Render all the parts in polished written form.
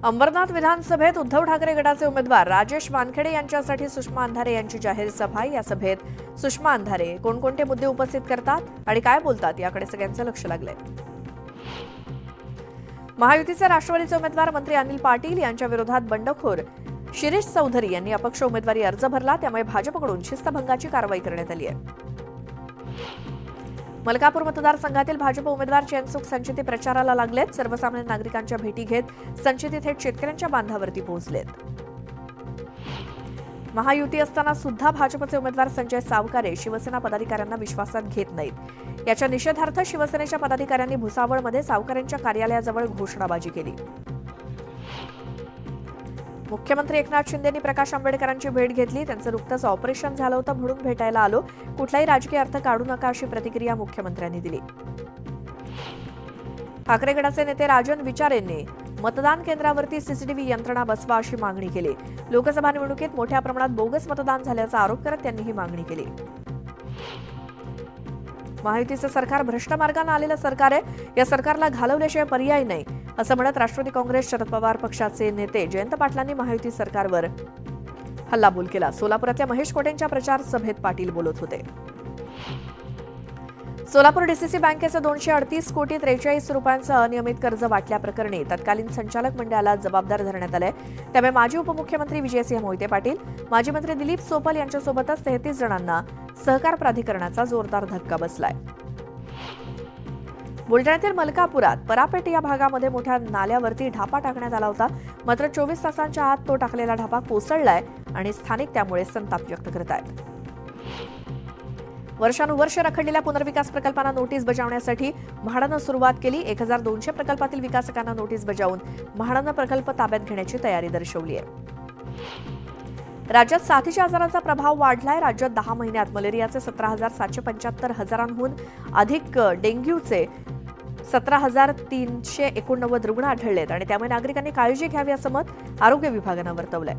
अंबरनाथ विधानसभेत उद्धव ठाकरे गटाचे उमेदवार राजेश वानखेडे यांच्यासाठी सुषमा अंधारे यांची जाहीर सभा। या सभेत सुषमा अंधारे कोणकोणते मुद्दे उपस्थित करतात आणि काय बोलतात याकडे सगळ्यांचं लक्ष लागलंय। महायुतीचे राष्ट्रवादीचे उमेदवार मंत्री अनिल पाटील यांच्या विरोधात बंडखोर शिरीष चौधरी यांनी अपक्ष उमेदवारी अर्ज भरला, त्यामुळे भाजपकडून शिस्तभंगाची कारवाई करण्यात आली आहे। मलकापूर मतदारसंघातील भाजप उमेदवार चैनसुख संचिती प्रचाराला लागलेत। सर्वसामान्य नागरिकांच्या भेटी घेत संचिती थेट शेतकऱ्यांच्या बांधावरती पोहोचलेत। महायुती असताना सुद्धा भाजपचे उमेदवार संजय सावकारे शिवसेना पदाधिकाऱ्यांना विश्वासात घेत नाहीत। याच्या निषेधार्थ शिवसेनेच्या पदाधिकाऱ्यांनी भुसावळमध्ये सावकारेंच्या कार्यालयाजवळ घोषणाबाजी केली। मुख्यमंत्री एकनाथ शिंदेंनी प्रकाश आंबेडकरांची भेट घेतली। त्यांचं नुकतंच ऑपरेशन झालं होतं म्हणून भेटायला आलो, कुठलाही राजकीय अर्थ काढू नका अशी प्रतिक्रिया मुख्यमंत्र्यांनी दिली। ठाकरे गटाचे नेते राजन विचारेंनी मतदान केंद्रावरती सीसीटीव्ही यंत्रणा बसवा अशी मागणी केली। लोकसभा निवडणुकीत मोठ्या प्रमाणात बोगस मतदान झाल्याचा आरोप करत त्यांनी ही मागणी केली। महायुतीचं सरकार भ्रष्ट मार्गाने आलेलं सरकार आहे, या सरकारला घालवल्याशिवाय पर्याय नाही असं म्हणत राष्ट्रवादी काँग्रेस शरद पवार पक्षाचे नेते जयंत पाटलांनी महायुती सरकारवर हल्लाबोल केला। सोलापुरातल्या महेश कोटेंच्या प्रचार सभेत पाटील बोलत होते। सोलापूर डीसीसी बँकेचं 238 कोटी 43 रुपयांचं अनियमित कर्ज वाटल्याप्रकरणी तत्कालीन संचालक मंडळाला जबाबदार धरण्यात आलंय। त्यामुळे माजी उपमुख्यमंत्री विजयसिंह मोहिते पाटील, माजी मंत्री दिलीप सोपल यांच्यासोबतच 33 जणांना सहकार प्राधिकरणाचा जोरदार धक्का बसलाय। बुलढाण्यातील मलकापुरात परापेट या भागामध्ये मोठ्या नाल्यावरती ढापा टाकण्यात आला होता, मात्र 24 तासांच्या आत तो टाकलेला ढापा कोसळलाय आणि स्थानिक त्यामुळे संताप व्यक्त करत आहेत। वर्षानुवर्ष रखडलेल्या पुनर्विकास प्रकल्पांना नोटीस बजावण्यासाठी म्हाडानं सुरुवात केली। 1200 प्रकल्पातील विकासकांना नोटीस बजावून म्हाडानं प्रकल्प ताब्यात घेण्याची तयारी दर्शवली आहे। राज्यात साथीच्या आजाराचा प्रभाव वाढलाय। राज्यात 10 महिन्यात मलेरियाचे 17,775 हजारांहून अधिक, डेंग्यूचे 17,389 रुग्ण आढळलेत आणि त्यामुळे नागरिकांनी काळजी घ्यावी असं मत आरोग्य विभागानं वर्तवलंय।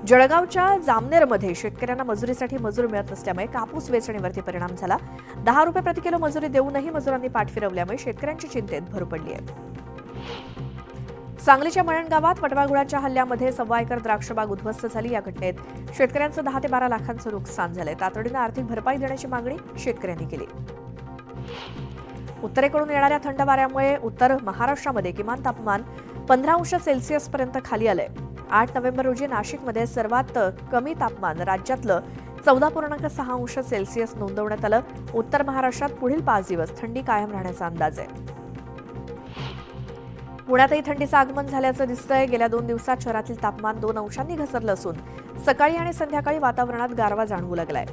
जळगावच्या जामनेरमध्ये शेतकऱ्यांना मजुरीसाठी मजूर मिळत नसल्यामुळे कापूस वेचणीवरती परिणाम झाला। 10 रुपये प्रति किलो मजुरी देऊनही मजुरांनी पाठ फिरवल्यामुळे शेतकऱ्यांची चिंतेत भर पडली आहे। सांगलीच्या मळण गावात वटवाघुळाच्या हल्ल्यामध्ये 1.25 एकर द्राक्षबाग उद्ध्वस्त झाली। या घटनेत शेतकऱ्यांचं 10 ते 12 लाखांचं नुकसान झालंय। तातडीनं आर्थिक भरपाई देण्याची मागणी शेतकऱ्यांनी केली। उत्तरेकडून येणाऱ्या थंड वाऱ्यामुळे उत्तर महाराष्ट्रामध्ये किमान तापमान 15 अंश सेल्सिअस पर्यंत खाली आलंय। 8 नोव्हेंबर रोजी नाशिकमध्ये सर्वात कमी तापमान राज्यातलं 14.6 अंश सेल्सिअस नोंदवण्यात आलं। उत्तर महाराष्ट्रात पुढील 5 दिवस थंडी कायम राहण्याचा अंदाज आहे। पुण्यातही थंडीचं आगमन झाल्याचं दिसतंय। गेल्या 2 दिवसात शहरातील तापमान 2 अंशांनी घसरलं असून सकाळी आणि संध्याकाळी वातावरणात गारवा जाणवू लागलाय।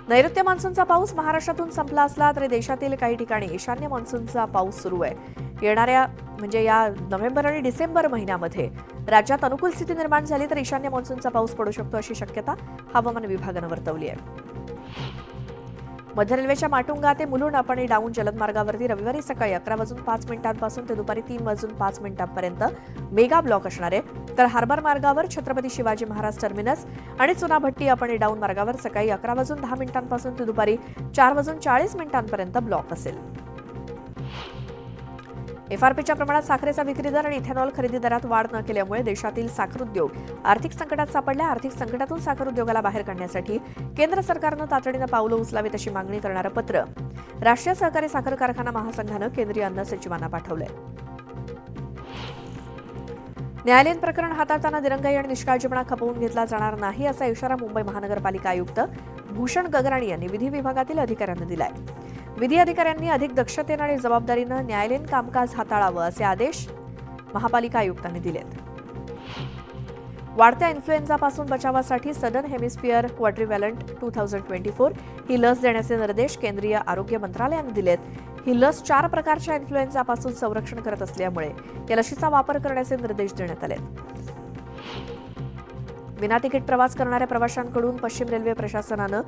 नैऋत्य मान्सूनचा पाऊस महाराष्ट्रातून संपला असला तरी देशातील काही ठिकाणी ईशान्य मान्सूनचा पाऊस सुरू आहे। येणाऱ्या या नोव्हेंबर आणि डिसेंबर महिन्यामध्ये राज्यात अनुकूल स्थिती निर्माण झाली तर ईशान्य मान्सूनचा पाऊस पडू शकतो अशी शक्यता हवामान विभागानं वर्तवली आहे। मध्य रेल्वेच्या माटुंगा ते मुलुंड अप आणि डाऊन जलद मार्गावरती रविवारी सकाळी 11:05 पासून ते दुपारी 3:05 पर्यंत मेगा ब्लॉक असणार आहे, तर हार्बर मार्गावर छत्रपती शिवाजी महाराज टर्मिनस आणि चुनाभट्टी अप आणि डाऊन मार्गावर सकाळी 11:10 पासून ते दुपारी 4:40 पर्यंत ब्लॉक असेल। एफआरपीच्या प्रमाणात साखरेचा विक्री दर आणि इथेनॉल खरेदी दरात वाढ न केल्यामुळे देशातील साखर उद्योग आर्थिक संकटात सापडला। आर्थिक संकटातून साखर उद्योगाला बाहेर काढण्यासाठी केंद्र सरकारनं तातडीनं पावलं उचलावीत अशी मागणी करणारं पत्र राष्ट्रीय सहकारी साखर कारखाना महासंघानं केंद्रीय अन्न सचिवांना पाठवलंय। न्यायालयीन प्रकरण हाताळताना दिरंगाई आणि निष्काळजीपणा खपवून घेतला जाणार नाही असा इशारा मुंबई महानगरपालिका आयुक्त भूषण गगराणी यांनी विधी विभागातील अधिकाऱ्यांना दिलाय। विधी अधिकाऱ्यांनी अधिक दक्षतेनं आणि जबाबदारीनं न्यायालयीन कामकाज हाताळावं असे आदेश महापालिका आयुक्तांनी दिलेत। वाढत्या इन्फ्लुएन्झापासून बचावासाठी सदर्न हेमिस्फिअर क्वाड्रिव्हॅलंट 2024 ही लस देण्याचे निर्देश केंद्रीय आरोग्य मंत्रालयाने दिलेत। ही लस 4 प्रकारच्या इन्फ्लुएन्झापासून संरक्षण करत असल्यामुळे या लशीचा वापर करण्याचे निर्देश देण्यात आलेत। विनातिकीट प्रवास करणाऱ्या प्रवाशांकडून पश्चिम रेल्वे प्रशासनानं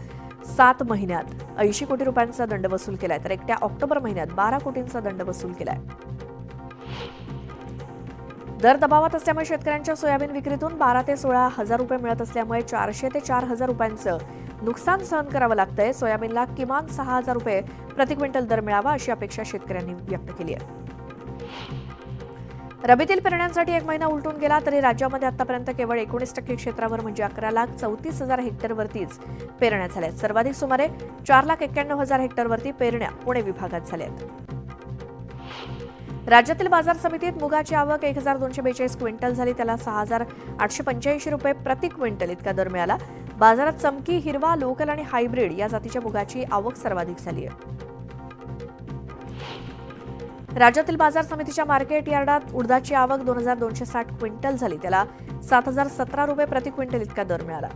7 महिन्यात 80 कोटी रुपयांचा दंड वसूल केलाय, तर एकट्या ऑक्टोबर महिन्यात 12 कोटींचा दंड वसूल केलाय। दर दबावात असल्यामुळे शेतकऱ्यांच्या सोयाबीन विक्रीतून 12 ते 16 हजार रुपये मिळत असल्यामुळे 400 ते 4,000 रुपयांचं नुकसान सहन करावं लागतंय। सोयाबीनला किमान 6,000 रुपये प्रति क्विंटल दर मिळावा अशी अपेक्षा शेतकऱ्यांनी व्यक्त केली आहे। रबीतील पेरण्यांसाठी 1 महिना उलटून गेला तरी राज्यामध्ये आतापर्यंत केवळ 19% क्षेत्रावर म्हणजे 11,34,000 हेक्टरवरतीच पेरण्या झाल्यात. सर्वाधिक सुमारे 4,91,000 हेक्टरवरती पेरण्या पुणे विभागात झाल्यात. राज्यातील बाजार समितीत मुगाची आवक 1,242 क्विंटल झाली. त्याला 6,885 रुपये प्रति क्विंटल इतका दर मिळाला. बाजारात चमकी, हिरवा, लोकल आणि हायब्रिड या जातीच्या मुगाची आवक सर्वाधिक झाली आहे. राज्यातील बाजार समितीच्या मार्केट यार्डात उडदाची आवक 2,260 क्विंटल झाली. त्याला 7,017 रुपये प्रति क्विंटल इतका दर मिळाला.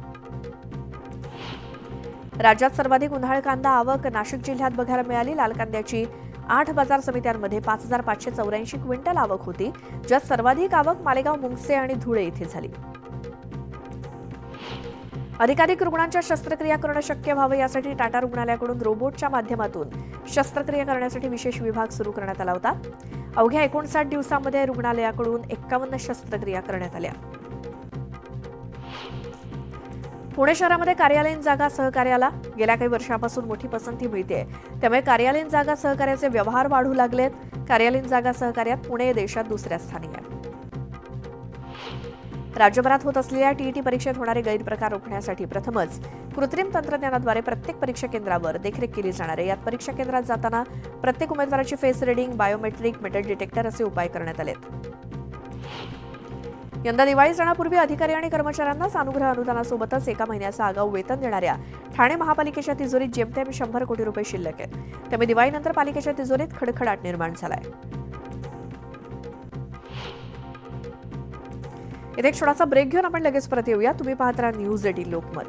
राज्यात सर्वाधिक उन्हाळ कांदा आवक नाशिक जिल्ह्यात बघायला मिळाली. लाल कांद्याची 8 बाजार समित्यांमध्ये 5,584 क्विंटल आवक होती, ज्यात सर्वाधिक आवक मालेगाव, मुंगसे आणि धुळे इथे झाली. अधिकाधिक रुग्णांच्या शस्त्रक्रिया करणं शक्य व्हावं यासाठी टाटा रुग्णालयाकडून रोबोटच्या माध्यमातून शस्त्रक्रिया करण्यासाठी विशेष विभाग सुरू करण्यात आला होता. अवघ्या 59 दिवसांमध्ये रुग्णालयाकडून 51 शस्त्रक्रिया करण्यात आल्या. पुणे शहरामध्ये कार्यालयीन जागा सहकार्याला गेल्या काही वर्षांपासून मोठी पसंती मिळते. त्यामुळे कार्यालयीन जागा सहकार्याचे व्यवहार वाढू लागलेत. कार्यालयीन जागा सहकार्यात पुणे देशात दुसऱ्या स्थानी आहे. राज्यभरात होत असलेल्या टीईटी परीक्षेत होणारे गैरप्रकार रोखण्यासाठी प्रथमच कृत्रिम तंत्रज्ञानाद्वारे प्रत्येक परीक्षा केंद्रावर देखरेख केली जाणार आहे. यात परीक्षा केंद्रात जाताना प्रत्येक उमेदवाराची face reading, biometric, metal detector असे उपाय करण्यात आलेत. यंदा दिवाळी सणापूर्वी अधिकारी आणि कर्मचाऱ्यांना अनुग्रह अनुदानासोबतच 1 महिन्याचं आगाऊ वेतन देणाऱ्या ठाणे महापालिकेच्या तिजोरीत जेमतेम 100 कोटी रुपये शिल्लक आहेत. त्यामुळे दिवाळीनंतर पालिकेच्या तिजोरीत खडखडाट निर्माण झालाय. इथे एक छोटासा ब्रेक घेऊन आपण लगेच परत येऊया. तुम्ही पाहत राहा न्यूज 18 लोकमत.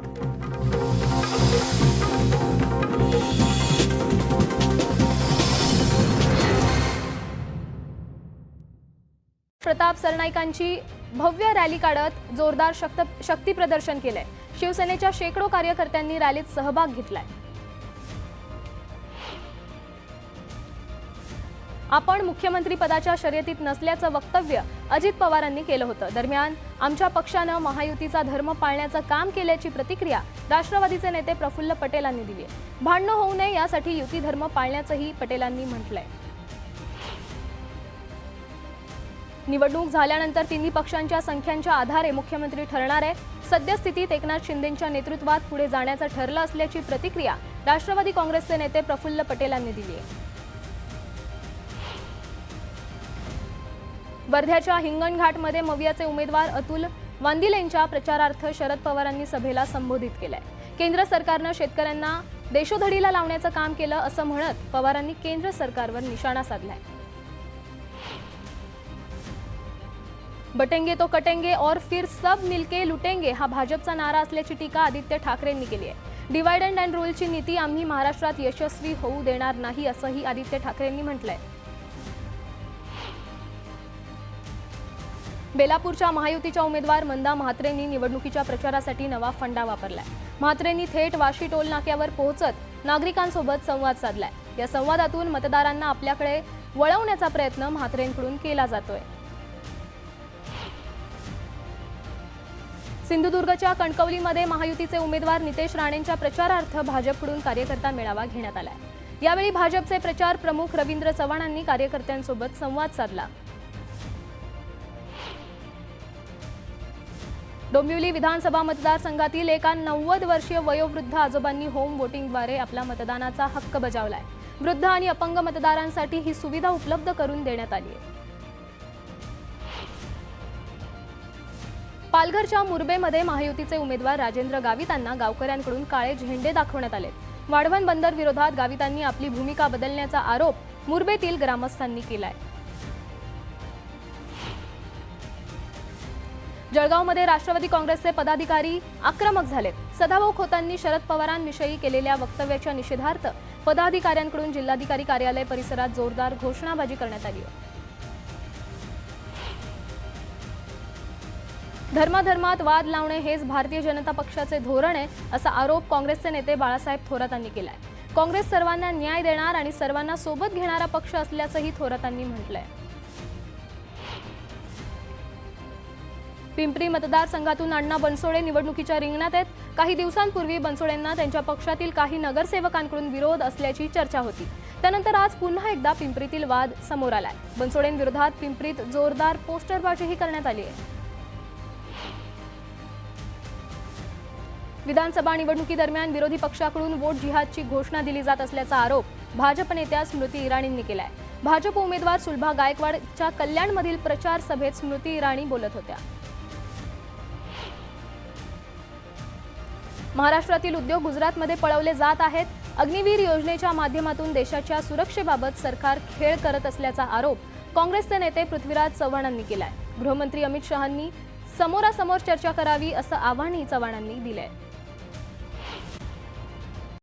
प्रताप सरनाईकांची भव्य रॅली काढत जोरदार शक्ती प्रदर्शन केलंय. शिवसेनेच्या शेकडो कार्यकर्त्यांनी रॅलीत सहभाग घेतलाय. आपण मुख्यमंत्री पदाच्या शर्यतीत नसल्याचं वक्तव्य अजित पवारांनी केलं होतं. दरम्यान आमच्या पक्षानं महायुतीचा धर्म पाळण्याचं काम केल्याची प्रतिक्रिया राष्ट्रवादीचे नेते प्रफुल्ल पटेलांनी दिली आहे. भांडणं होऊ नये यासाठी युती धर्म पाळण्याचंही पटेलांनी म्हटलंय. निवडणूक झाल्यानंतर तिन्ही पक्षांच्या संख्यांच्या आधारे मुख्यमंत्री ठरणार आहे. सद्यस्थितीत एकनाथ शिंदेंच्या नेतृत्वात पुढे जाण्याचं ठरलं असल्याची प्रतिक्रिया राष्ट्रवादी काँग्रेसचे नेते प्रफुल्ल पटेलांनी दिली आहे. वर्ध्याच्या हिंगणघाटमध्ये मवियाचे उमेदवार अतुल वांदिलेंच्या प्रचारार्थ शरद पवारांनी सभेला संबोधित केलंय. केंद्र सरकारनं शेतकऱ्यांना देशोधडीला लावण्याचं काम केलं असं म्हणत पवारांनी केंद्र सरकारवर निशाणा साधलाय. बटेंगे तो कटेंगे और फिर सब मिलके लुटेंगे हा भाजपचा नारा असल्याची टीका आदित्य ठाकरेंनी केली आहे. डिवाइड अँड रूलची नीती आम्ही महाराष्ट्रात यशस्वी होऊ देणार नाही असंही आदित्य ठाकरेंनी म्हटलंय. बेलापूरच्या महायुतीच्या उमेदवार मंदा म्हात्रेंनी निवडणुकीच्या प्रचारासाठी नवा फंडा वापरलाय. म्हात्रेंनी थेट वाशी टोल नाक्यावर पोहोचत नागरिकांसोबत संवाद साधलाय. या संवादातून मतदारांना आपल्याकडे वळवण्याचा प्रयत्न म्हात्रेंकडून केला जातोय. सिंधुदुर्गच्या कणकवलीमध्ये महायुतीचे उमेदवार नितेश राणेंच्या प्रचारार्थ भाजपकडून कार्यकर्ता मेळावा घेण्यात आलाय. यावेळी भाजपचे प्रचार प्रमुख रवींद्र चव्हाणांनी कार्यकर्त्यांसोबत संवाद साधला. डोंबिवली विधानसभा मतदारसंघातील एका 90 वर्षीय वयोवृद्ध आजोबांनी होम वोटिंगद्वारे आपला मतदानाचा हक्क बजावलाय. वृद्ध आणि अपंग मतदारांसाठी ही सुविधा उपलब्ध करून देण्यात आली आहे. पालघरच्या मुरबेमध्ये महायुतीचे उमेदवार राजेंद्र गावितांना गावकऱ्यांकडून काळे झेंडे दाखवण्यात आले. वाढवण बंदर विरोधात गावितांनी आपली भूमिका बदलण्याचा आरोप मुरबेतील ग्रामस्थांनी केलाय. जळगावमध्ये राष्ट्रवादी काँग्रेसचे पदाधिकारी आक्रमक झालेत. सदाभाऊ खोतांनी शरद पवारांविषयी केलेल्या वक्तव्याच्या निषेधार्थ पदाधिकाऱ्यांकडून जिल्हाधिकारी कार्यालय परिसरात जोरदार घोषणाबाजी करण्यात आली. धर्माधर्मात वाद लावणे हेच भारतीय जनता पक्षाचे धोरण आहे असा आरोप काँग्रेसचे नेते बाळासाहेब थोरातांनी केलाय. काँग्रेस सर्वांना न्याय देणार आणि सर्वांना सोबत घेणारा पक्ष असल्याचंही थोरातांनी म्हटलंय. पिंपरी मतदारसंघातून अण्णा बनसोडे निवडणुकीच्या रिंगणात आहेत. काही दिवसांपूर्वी बनसोडेंना त्यांच्या पक्षातील काही नगरसेवकांकडून विरोध असल्याची चर्चा होती. त्यानंतर आज पुन्हा एकदा पिंपरीतील वाद समोर आलाय. बनसोडेंविरोधात पिंपरीत जोरदार पोस्टरबाजीही करण्यात आली आहे. विधानसभा निवडणुकीदरम्यान विरोधी पक्षाकडून वोट जिहादची घोषणा दिली जात असल्याचा आरोप भाजप नेत्या स्मृती इराणींनी केलाय. भाजप उमेदवार सुलभा गायकवाडच्या कल्याणमधील प्रचार सभेत स्मृती इराणी बोलत होत्या. महाराष्ट्रातील उद्योग गुजरातमध्ये पळवले जात आहेत. अग्निवीर योजनेच्या माध्यमातून देशाच्या सुरक्षेबाबत सरकार खेळ करत असल्याचा आरोप काँग्रेसचे नेते पृथ्वीराज चव्हाणांनी केलाय. गृहमंत्री अमित शहांनी समोरासमोर चर्चा करावी असं आव्हानही चव्हाणांनी दिलंय.